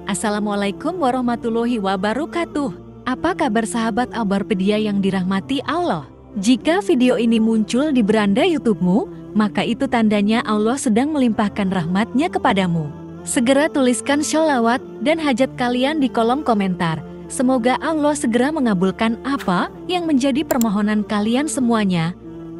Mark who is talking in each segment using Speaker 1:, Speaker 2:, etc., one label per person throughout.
Speaker 1: Assalamualaikum warahmatullahi wabarakatuh. Apa kabar sahabat Albarpedia yang dirahmati Allah? Jika video ini muncul di beranda YouTube-mu, maka itu tandanya Allah sedang melimpahkan rahmat-Nya kepadamu. Segera tuliskan sholawat dan hajat kalian di kolom komentar. Semoga Allah segera mengabulkan apa yang menjadi permohonan kalian semuanya.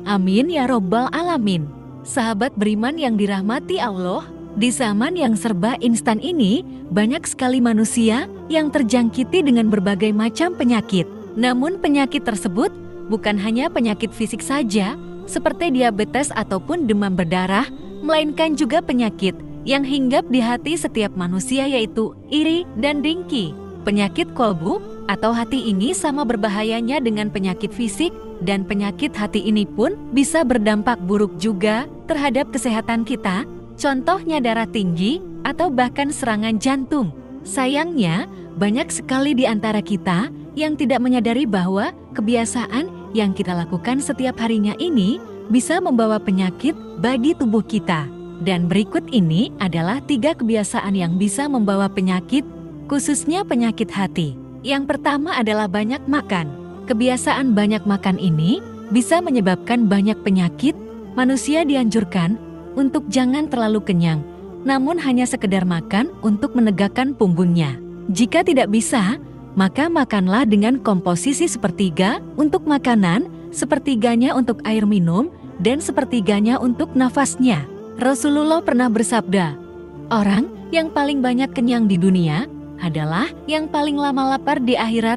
Speaker 1: Amin ya robbal alamin. Sahabat beriman yang dirahmati Allah, di zaman yang serba instan ini, banyak sekali manusia yang terjangkiti dengan berbagai macam penyakit. Namun penyakit tersebut bukan hanya penyakit fisik saja, seperti diabetes ataupun demam berdarah, melainkan juga penyakit yang hinggap di hati setiap manusia, yaitu iri dan dengki. Penyakit kolbu atau hati ini sama berbahayanya dengan penyakit fisik, dan penyakit hati ini pun bisa berdampak buruk juga terhadap kesehatan kita. Contohnya darah tinggi atau bahkan serangan jantung. Sayangnya, banyak sekali di antara kita yang tidak menyadari bahwa kebiasaan yang kita lakukan setiap harinya ini bisa membawa penyakit bagi tubuh kita. Dan berikut ini adalah 3 kebiasaan yang bisa membawa penyakit, khususnya penyakit hati. Yang pertama adalah banyak makan. Kebiasaan banyak makan ini bisa menyebabkan banyak penyakit. Manusia dianjurkan untuk jangan terlalu kenyang, namun hanya sekedar makan untuk menegakkan punggungnya. Jika tidak bisa, maka makanlah dengan komposisi sepertiga untuk makanan, sepertiganya untuk air minum, dan sepertiganya untuk nafasnya. Rasulullah pernah bersabda, orang yang paling banyak kenyang di dunia adalah yang paling lama lapar di akhirat.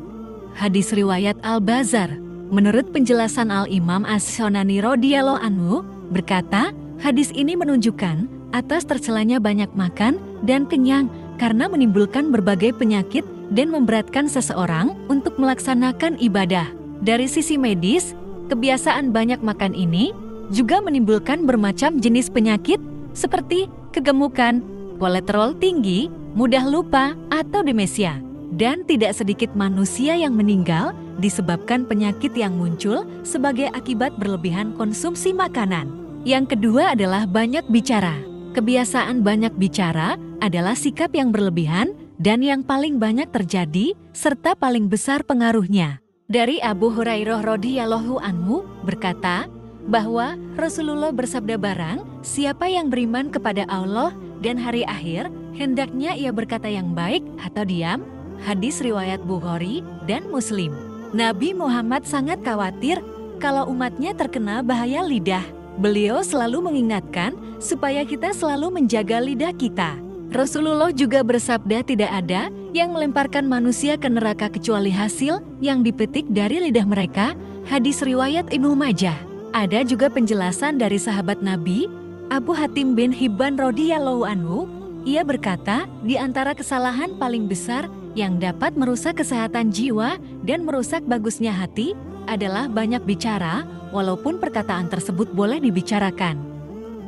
Speaker 1: Hadis riwayat Al-Bazar. Menurut penjelasan Al-Imam As-Shonani radhiyallahu anhu berkata, hadis ini menunjukkan atas tercelanya banyak makan dan kenyang karena menimbulkan berbagai penyakit dan memberatkan seseorang untuk melaksanakan ibadah. Dari sisi medis, kebiasaan banyak makan ini juga menimbulkan bermacam jenis penyakit seperti kegemukan, kolesterol tinggi, mudah lupa, atau demensia. Dan tidak sedikit manusia yang meninggal disebabkan penyakit yang muncul sebagai akibat berlebihan konsumsi makanan. Yang kedua adalah banyak bicara. Kebiasaan banyak bicara adalah sikap yang berlebihan dan yang paling banyak terjadi serta paling besar pengaruhnya. Dari Abu Hurairah radhiyallahu anhu berkata bahwa Rasulullah bersabda, barang siapa yang beriman kepada Allah dan hari akhir, hendaknya ia berkata yang baik atau diam. Hadis riwayat Bukhari dan Muslim. Nabi Muhammad sangat khawatir kalau umatnya terkena bahaya lidah. Beliau selalu mengingatkan supaya kita selalu menjaga lidah kita. Rasulullah juga bersabda tidak ada yang melemparkan manusia ke neraka kecuali hasil yang dipetik dari lidah mereka. Hadis riwayat Ibnu Majah. Ada juga penjelasan dari sahabat Nabi, Abu Hatim bin Hibban radhiyallahu anhu. Ia berkata, di antara kesalahan paling besar yang dapat merusak kesehatan jiwa dan merusak bagusnya hati adalah banyak bicara, walaupun perkataan tersebut boleh dibicarakan.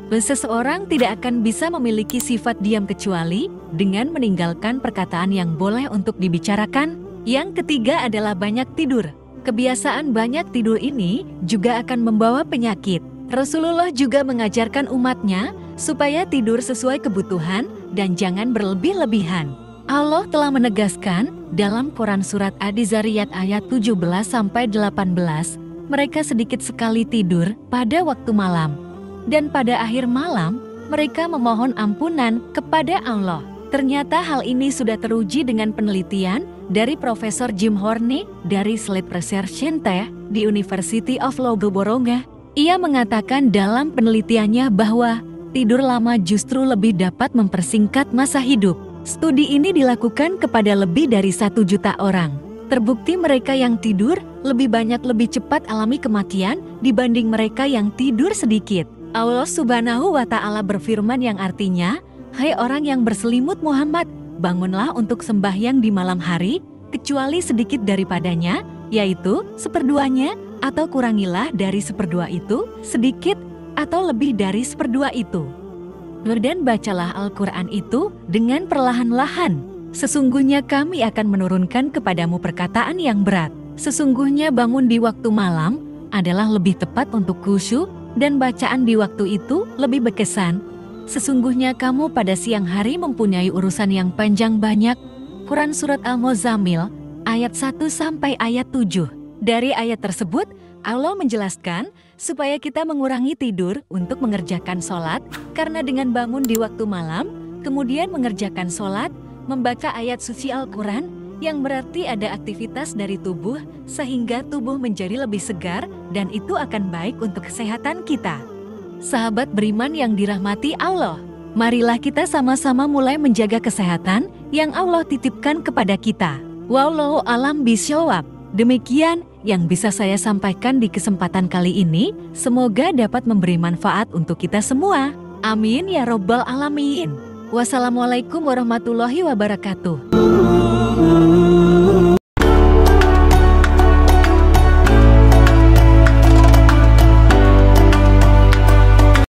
Speaker 1: Seseorang tidak akan bisa memiliki sifat diam kecuali dengan meninggalkan perkataan yang boleh untuk dibicarakan. Yang ketiga adalah banyak tidur. Kebiasaan banyak tidur ini juga akan membawa penyakit. Rasulullah juga mengajarkan umatnya supaya tidur sesuai kebutuhan dan jangan berlebih-lebihan. Allah telah menegaskan dalam Quran Surat Ad-Dzariyat ayat 17-18, mereka sedikit sekali tidur pada waktu malam, dan pada akhir malam mereka memohon ampunan kepada Allah. Ternyata hal ini sudah teruji dengan penelitian dari Profesor Jim Horne dari Slate Research Center di University of Loughborough. Ia mengatakan dalam penelitiannya bahwa tidur lama justru lebih dapat mempersingkat masa hidup. Studi ini dilakukan kepada lebih dari 1 juta orang. Terbukti mereka yang tidur lebih banyak lebih cepat alami kematian dibanding mereka yang tidur sedikit. Allah Subhanahu wa Ta'ala berfirman yang artinya, hai orang yang berselimut Muhammad, bangunlah untuk sembahyang di malam hari, kecuali sedikit daripadanya, yaitu seperduanya, atau kurangilah dari seperdua itu, sedikit atau lebih dari seperdua itu. Dan bacalah Al-Quran itu dengan perlahan-lahan. Sesungguhnya kami akan menurunkan kepadamu perkataan yang berat. Sesungguhnya bangun di waktu malam adalah lebih tepat untuk khusyuk dan bacaan di waktu itu lebih berkesan. Sesungguhnya kamu pada siang hari mempunyai urusan yang panjang banyak. Quran Surat Al-Muzammil ayat 1 sampai ayat 7. Dari ayat tersebut, Allah menjelaskan supaya kita mengurangi tidur untuk mengerjakan sholat, karena dengan bangun di waktu malam, kemudian mengerjakan sholat, membaca ayat suci Al-Quran, yang berarti ada aktivitas dari tubuh, sehingga tubuh menjadi lebih segar, dan itu akan baik untuk kesehatan kita. Sahabat beriman yang dirahmati Allah, marilah kita sama-sama mulai menjaga kesehatan yang Allah titipkan kepada kita. Wallahu a'lam bishawab. Demikian yang bisa saya sampaikan di kesempatan kali ini. Semoga dapat memberi manfaat untuk kita semua. Amin ya robbal alamin. Wassalamualaikum warahmatullahi wabarakatuh.